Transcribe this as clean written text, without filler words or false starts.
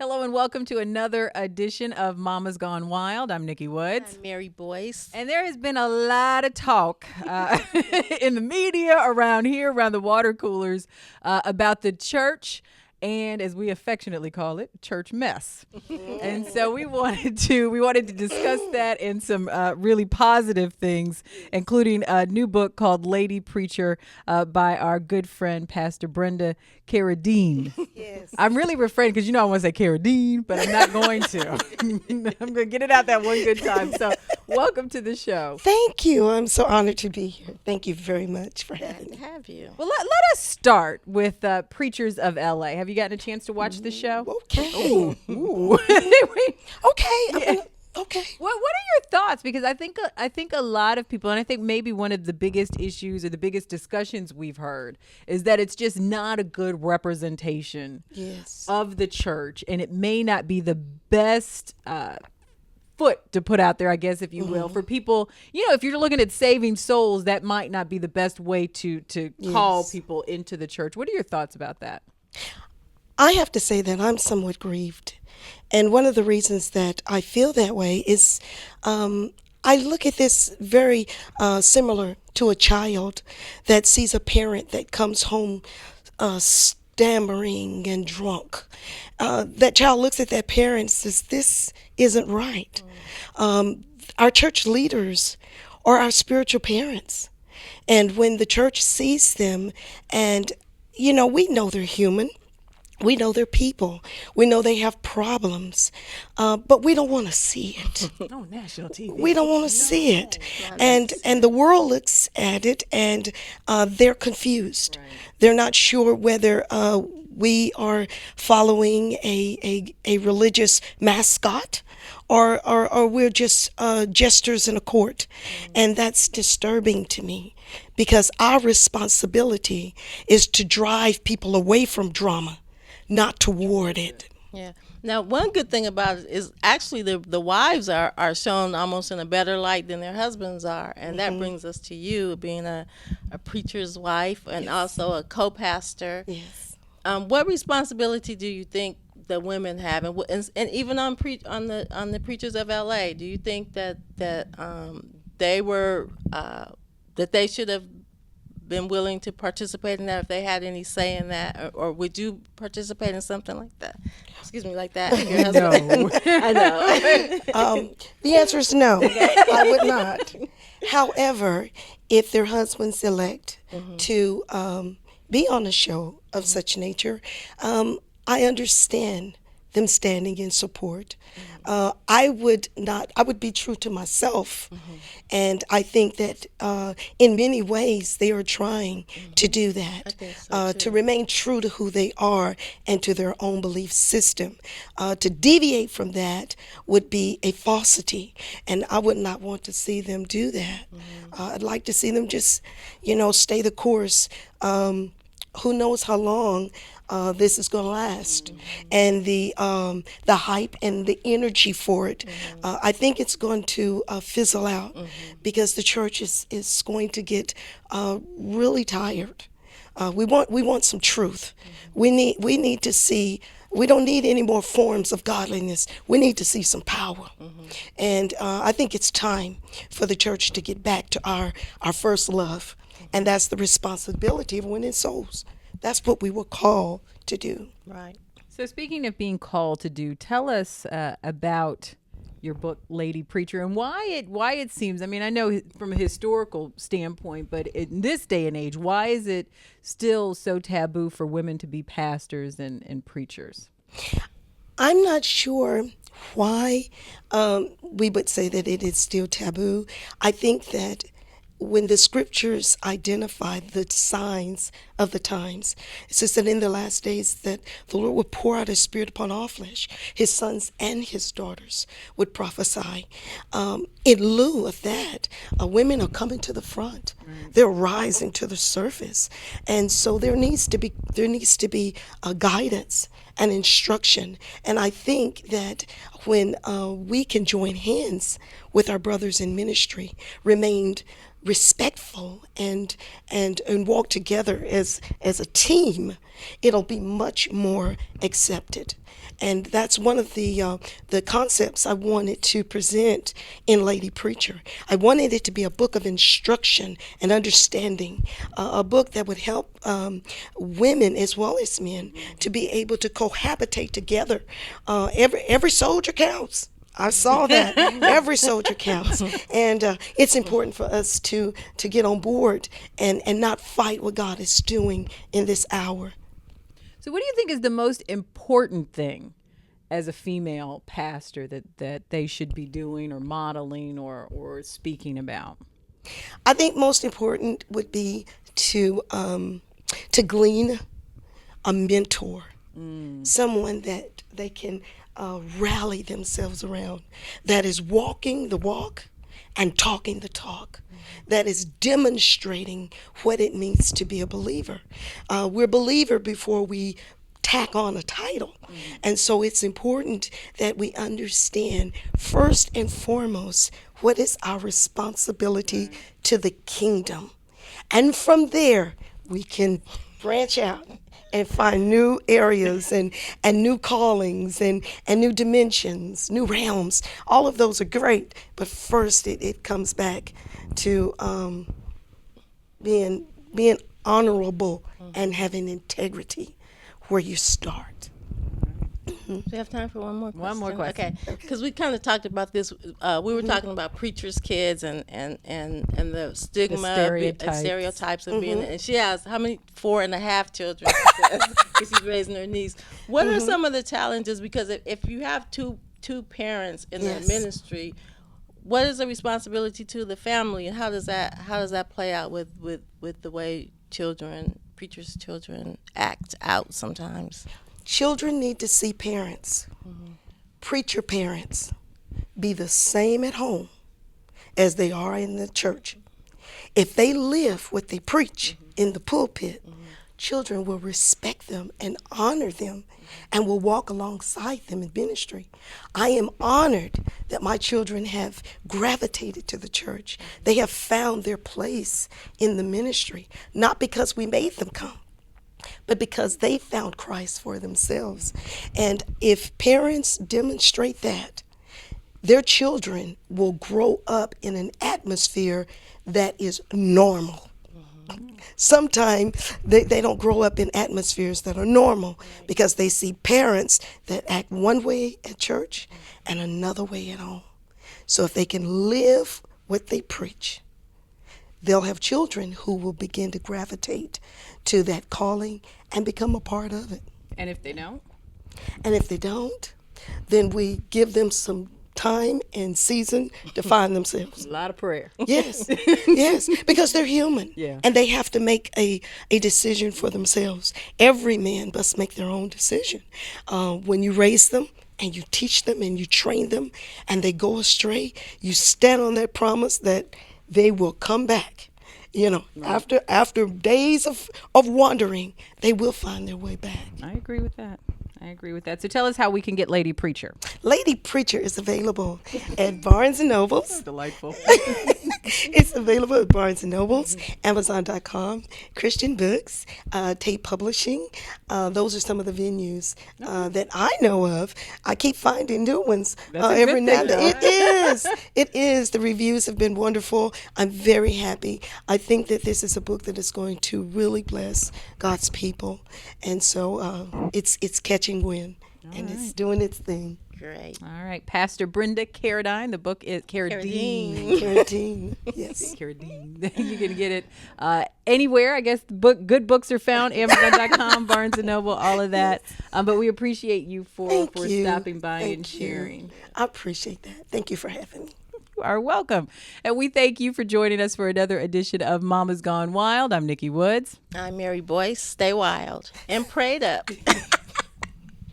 Hello and welcome to another edition of Mama's Gone Wild. I'm Nikki Woods. I'm Mary Boyce. And there has been a lot of talk in the media around here, around the water coolers, about the church and, as we affectionately call it, church mess. And so we wanted to discuss that and some really positive things, including a new book called Lady Preacher by our good friend Pastor Brenda Carradine. Yes. I'm really refraining because I want to say Carradine, but I'm not going to. I'm going to get it out that one good time. So welcome to the show. Thank you. I'm so honored to be here. Thank you very much for having me. Have you? Well, let us start with Preachers of LA. Have you gotten a chance to watch the show? Okay. Ooh. Okay. Okay. What are your thoughts? Because I think a lot of people, and I think maybe one of the biggest issues or the biggest discussions we've heard is that it's just not a good representation Yes. of the church, and it may not be the best foot to put out there, I guess, if you will, for people. If you're looking at saving souls, that might not be the best way to call people into the church. What are your thoughts about that? I have to say that I'm somewhat grieved. And one of the reasons that I feel that way is I look at this very similar to a child that sees a parent that comes home stammering and drunk. That child looks at that parent and says, this isn't right. Our church leaders are our spiritual parents. And when the church sees them, and, we know they're human. We know they're people. We know they have problems, but we don't want to see it. Oh, national TV. We don't want to see it, and the world looks at it and they're confused. Right. They're not sure whether we are following a religious mascot, or we're just jesters in a court, and that's disturbing to me, because our responsibility is to drive people away from drama, not toward it. Yeah. Now, one good thing about it is actually the wives are shown almost in a better light than their husbands are. And that brings us to you being a preacher's wife and also a co-pastor. Yes. What responsibility do you think the women have, and even on the Preachers of LA? Do you think that they were that they should have been willing to participate in that if they had any say in that, or would you participate in something like that? Excuse me, like that? Your husband? No. I know. The answer is no. I would not. However, if their husbands elect to be on a show of such nature, I understand them standing in support. I would be true to myself. And I think that in many ways they are trying to do that, I think so, to remain true to who they are and to their own belief system. To deviate from that would be a falsity, and I would not want to see them do that. I'd like to see them just, stay the course. Who knows how long this is going to last, and the hype and the energy for it. I think it's going to fizzle out, because the church is going to get really tired. We want some truth. We need to see. We don't need any more forms of godliness. We need to see some power. And I think it's time for the church to get back to our first love. And that's the responsibility of winning souls. That's what we were called to do. Right. So speaking of being called to do, tell us about your book, Lady Preacher, and why it seems, I mean, I know from a historical standpoint, but in this day and age, why is it still so taboo for women to be pastors and preachers? I'm not sure why we would say that it is still taboo. I think that when the scriptures identify the signs of the times, it says that in the last days that the Lord would pour out his spirit upon all flesh. His sons and his daughters would prophesy. In lieu of that, women are coming to the front. They're rising to the surface. And so there needs to be guidance and instruction. And I think that when we can join hands with our brothers in ministry, remain respectful and walk together as a team, it'll be much more accepted. And that's one of the concepts I wanted to present in Lady Preacher. I wanted it to be a book of instruction and understanding, a book that would help women as well as men to be able to cohabitate together. Every soldier counts. I saw that. Every soldier counts. And it's important for us to get on board and not fight what God is doing in this hour. So what do you think is the most important thing as a female pastor that they should be doing or modeling or speaking about? I think most important would be to glean a mentor, someone that they can rally themselves around, that is walking the walk and talking the talk, that is demonstrating what it means to be a believer. We're a believer before we tack on a title. And so it's important that we understand first and foremost what is our responsibility to the kingdom. And from there, we can branch out and find new areas and new callings and new dimensions, new realms. All of those are great, but first it comes back to being honorable and having integrity where you start. Do you have time for one more question? One more question. Okay, because we kind of talked about this. We were talking about preachers' kids and the stigma, stereotypes of being. And she has how many? 4.5 children. Because she's raising her niece. What are some of the challenges? Because if you have two parents in the ministry, what is the responsibility to the family, and how does that play out with the way preachers' children act out sometimes? Children need to see parents, preacher parents, be the same at home as they are in the church. If they live what they preach in the pulpit, children will respect them and honor them and will walk alongside them in ministry. I am honored that my children have gravitated to the church. They have found their place in the ministry, not because we made them come, but because they found Christ for themselves. And if parents demonstrate that, their children will grow up in an atmosphere that is normal. Sometimes they don't grow up in atmospheres that are normal because they see parents that act one way at church and another way at home. So if they can live what they preach, they'll have children who will begin to gravitate to that calling and become a part of it. And if they don't? And if they don't, then we give them some time and season to find themselves. A lot of prayer. Yes, yes, because they're human. Yeah. And they have to make a decision for themselves. Every man must make their own decision. When you raise them, and you teach them and you train them, and they go astray, you stand on that promise that they will come back. You know, after days of wandering, they will find their way back. I agree with that. So tell us how we can get Lady Preacher. Lady Preacher is available at Barnes & Nobles. Delightful. It's available at Barnes & Nobles, Amazon.com, Christian Books, Tate Publishing. Those are some of the venues that I know of. I keep finding new ones every now and then. It is. The reviews have been wonderful. I'm very happy. I think that this is a book that is going to really bless God's people. And so it's catching wind, and it's doing its thing. Great. All right. Pastor Brenda Carradine. The book is Carradine. Carradine. Yes. Carradine. You can get it anywhere. I guess good books are found. Amazon.com, Barnes & Noble, all of that. But we appreciate you for stopping by and sharing. I appreciate that. Thank you for having me. You are welcome. And we thank you for joining us for another edition of Mama's Gone Wild. I'm Nikki Woods. I'm Mary Boyce. Stay wild and prayed up.